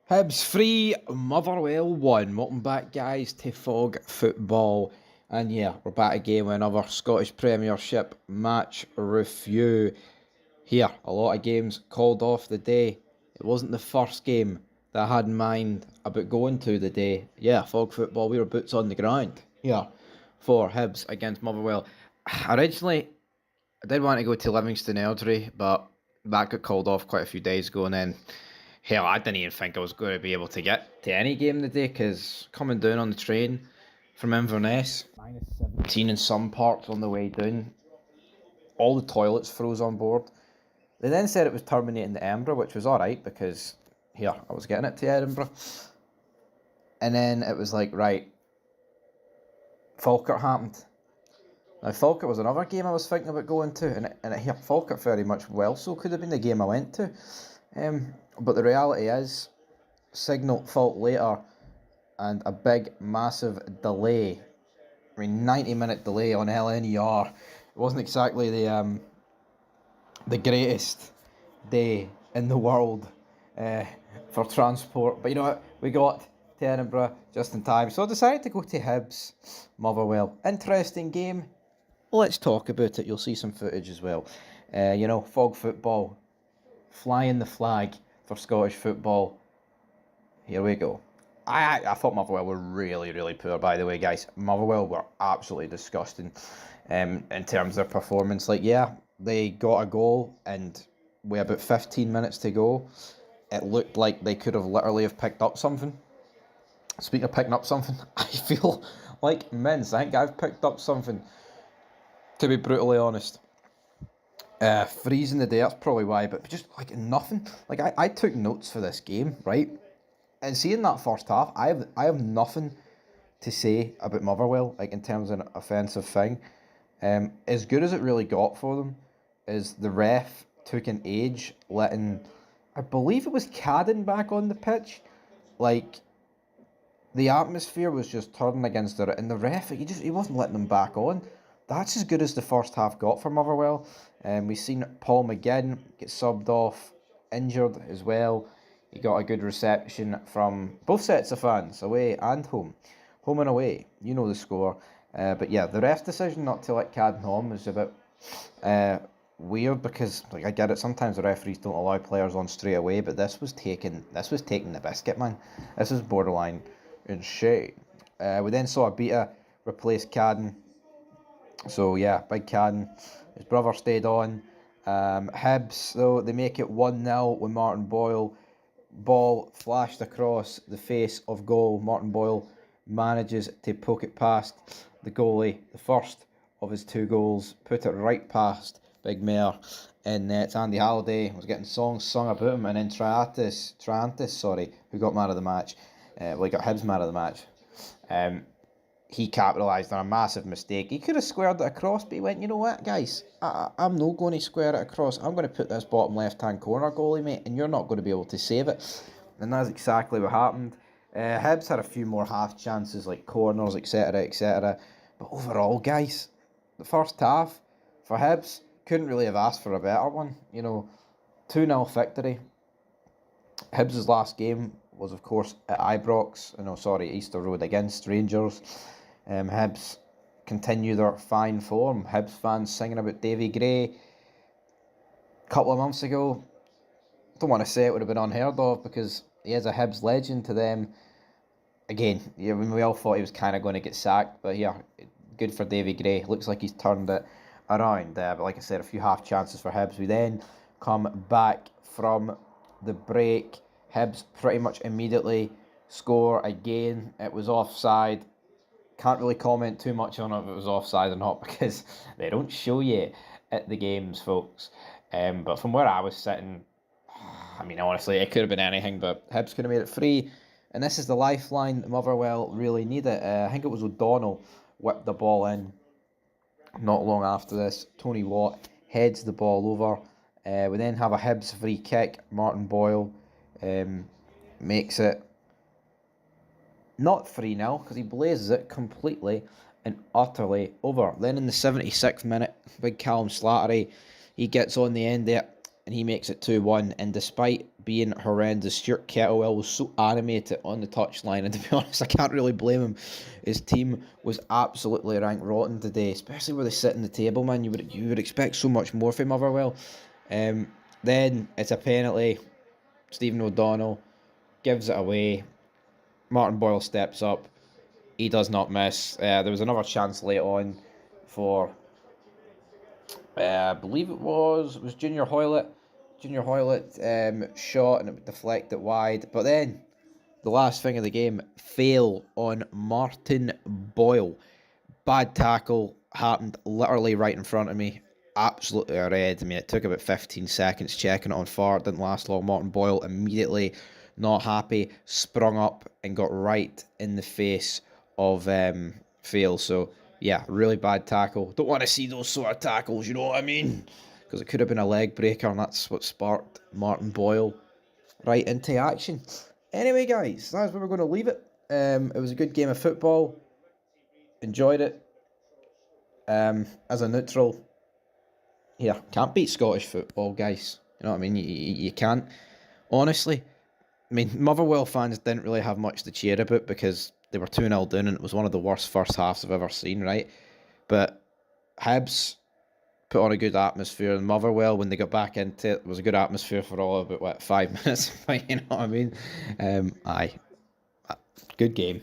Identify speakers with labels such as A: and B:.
A: Hibs 3, Motherwell 1. Welcome back, guys, to Fog Football. And yeah, we're back again with another Scottish Premiership match review. Here, a lot of games called off the day. It wasn't the first game that I had in mind about going to the day. Yeah, Fog Football, we were boots on the ground here for Hibs against Motherwell. Originally, I did want to go to Livingston Eldry, but that got called off quite a few days ago, and then hell, I didn't even think I was going to be able to get to any game today because coming down on the train from Inverness, -17 in some parts on the way down, all the toilets froze on board. They then said it was terminating to Edinburgh, which was alright because here, I was getting it to Edinburgh. And then it was like, right, Falkirk happened. Now, Falkirk was another game I was thinking about going to, and here, Falkirk very much well so could have been the game I went to. But the reality is, signal fault later, and a big, massive delay. I mean, 90-minute delay on LNER. It wasn't exactly the greatest day in the world for transport. But you know what? We got to Edinburgh just in time. So I decided to go to Hibs, Motherwell. Interesting game. Let's talk about it. You'll see some footage as well. Fog football. Flying the flag for Scottish football. Here we go. I thought Motherwell were really, really poor, by the way, guys. Motherwell were absolutely disgusting in terms of their performance. Like, yeah, they got a goal, and with about 15 minutes to go, it looked like they could have literally have picked up something. Speaking of picking up something, I feel like mince. I think I've picked up something, to be brutally honest. Freezing the day, that's probably why, but just like nothing. Like I took notes for this game, right? And seeing that first half, I have nothing to say about Motherwell, like in terms of an offensive thing. As good as it really got for them, is the ref took an age letting, I believe it was Cadden back on the pitch. Like, the atmosphere was just turning against it, and the ref, he wasn't letting them back on. That's as good as the first half got for Motherwell. We've seen Paul McGinn get subbed off, injured as well. He got a good reception from both sets of fans, away and home. Home and away, you know the score. But yeah, the ref's decision not to let Cadden on was a bit weird because, like, I get it, sometimes the referees don't allow players on straight away, but this was taking the biscuit, man. This was borderline insane. We then saw Abita replace Cadden. So yeah, big Cadden. His brother stayed on. Hibs, though, they make it 1-0 with Martin Boyle. Ball flashed across the face of goal. Martin Boyle manages to poke it past the goalie. The first of his two goals. Put it right past Big Mare in net. Andy Halliday was getting songs sung about him. And then Trantis, who got man of the match. He got Hibs man of the match. He capitalised on a massive mistake. He could have squared it across, but he went, you know what, guys? I'm not going to square it across. I'm going to put this bottom left-hand corner goalie, mate, and you're not going to be able to save it. And that's exactly what happened. Hibs had a few more half chances, like corners, etc., etc. But overall, guys, the first half for Hibs, couldn't really have asked for a better one. 2-0 victory. Hibs' last game was, of course, at Easter Road against Rangers. Hibs continue their fine form. Hibs fans singing about Davy Gray a couple of months ago. Don't want to say it would have been unheard of because he is a Hibs legend to them. Again, we all thought he was kind of going to get sacked, but yeah, good for Davy Gray. Looks like he's turned it around. But like I said, a few half chances for Hibs. We then come back from the break. Hibs pretty much immediately score again. It was offside. Can't really comment too much on if it was offside or not because they don't show you at the games, folks. But from where I was sitting, I mean, honestly, it could have been anything, but Hibs could have made it 3. And this is the lifeline that Motherwell really needed. I think it was O'Donnell whipped the ball in not long after this. Tony Watt heads the ball over. We then have a Hibs free kick. Martin Boyle makes it not 3-0 because he blazes it completely and utterly over. Then in the 76th minute, big Callum Slattery, he gets on the end there. and he makes it 2-1. And despite being horrendous, Stuart Kettlewell was so animated on the touchline, and to be honest, I can't really blame him. His team was absolutely rank rotten today, especially where they sit in the table, man. You would expect so much more from Motherwell. Then it's a penalty. Stephen O'Donnell gives it away. Martin Boyle steps up. He does not miss. There was another chance late on for, I believe it was Junior Hoylett. Junior Hoylett shot and it deflected wide. But then, the last thing of the game, fail on Martin Boyle. Bad tackle, happened literally right in front of me. Absolutely red. I mean, it took about 15 seconds checking it on far. It didn't last long. Martin Boyle immediately, not happy, sprung up and got right in the face of Fail. So, yeah, really bad tackle. Don't want to see those sort of tackles, you know what I mean? Because it could have been a leg breaker, and that's what sparked Martin Boyle right into action. Anyway, guys, that's where we're going to leave it. It was a good game of football. Enjoyed it. As a neutral, here, can't beat Scottish football, guys. You know what I mean? You can't. Honestly, I mean, Motherwell fans didn't really have much to cheer about because they were 2-0 down and it was one of the worst first halves I've ever seen, right? But Hibs put on a good atmosphere, and Motherwell, when they got back into it, was a good atmosphere for all of about, 5 minutes. You know what I mean? Aye. Good game.